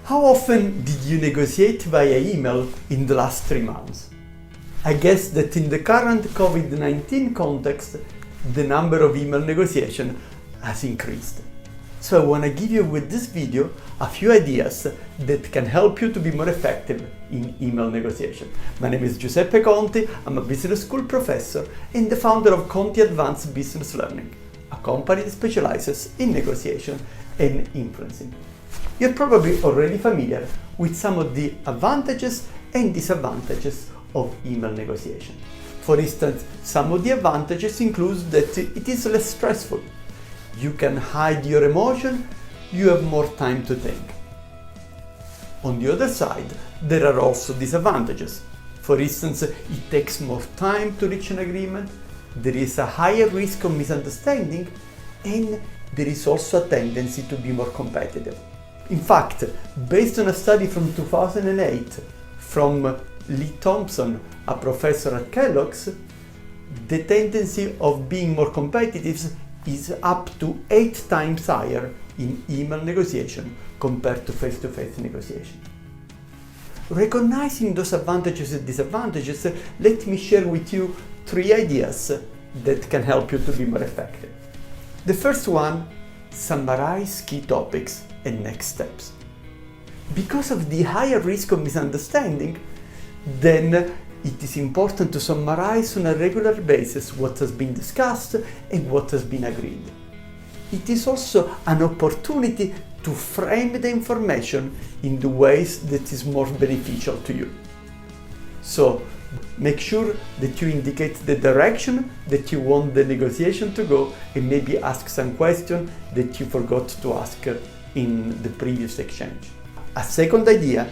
How often did you negotiate via email in the last 3 months? I guess that in the current COVID-19 context, the number of email negotiation has increased. So I want to give you with this video a few ideas that can help you to be more effective in email negotiation. My name is Giuseppe Conti, I'm a business school professor and the founder of Conti Advanced Business Learning, a company that specializes in negotiation and influencing. You're probably already familiar with some of the advantages and disadvantages of email negotiation. For instance, some of the advantages include that it is less stressful. You can hide your emotion, you have more time to think. On the other side, there are also disadvantages. For instance, it takes more time to reach an agreement, there is a higher risk of misunderstanding, and there is also a tendency to be more competitive. In fact, based on a study from 2008 from Lee Thompson, a professor at Kellogg's, the tendency of being more competitive is up to 8 times higher in email negotiation compared to face-to-face negotiation. Recognizing those advantages and disadvantages, let me share with you 3 ideas that can help you to be more effective. The first one, summarize key topics and next steps. Because of the higher risk of misunderstanding, then it is important to summarize on a regular basis what has been discussed and what has been agreed. It is also an opportunity to frame the information in the ways that is more beneficial to you. So make sure that you indicate the direction that you want the negotiation to go and maybe ask some questions that you forgot to ask in the previous exchange. A second idea,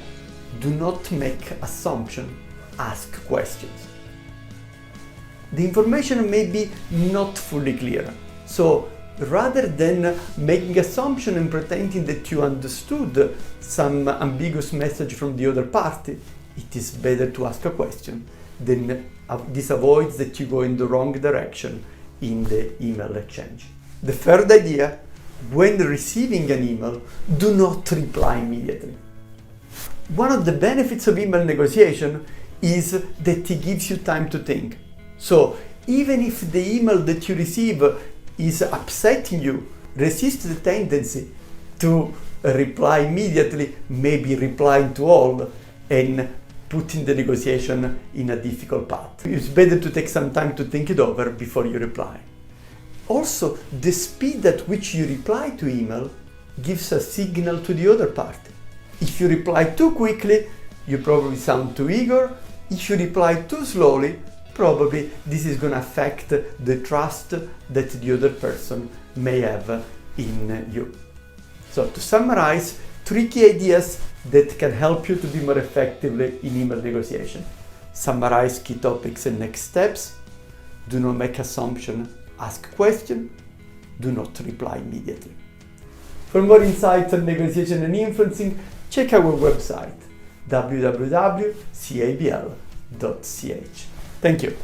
do not make assumptions, ask questions. The information may be not fully clear, so rather than making assumption and pretending that you understood some ambiguous message from the other party, it is better to ask a question. Then this avoids that you go in the wrong direction in the email exchange. The third idea, when receiving an email, do not reply immediately. One of the benefits of email negotiation is that it gives you time to think. So even if the email that you receive is upsetting you, resist the tendency to reply immediately, maybe replying to all and putting the negotiation in a difficult path. It's better to take some time to think it over before you reply. Also, the speed at which you reply to email gives a signal to the other party. If you reply too quickly, you probably sound too eager. If you reply too slowly, probably this is going to affect the trust that the other person may have in you. So to summarize, 3 key ideas that can help you to be more effectively in email negotiation. Summarize key topics and next steps. Do not make assumptions, ask questions. Do not reply immediately. For more insights on negotiation and influencing, check our website www.cabl.ch. Thank you.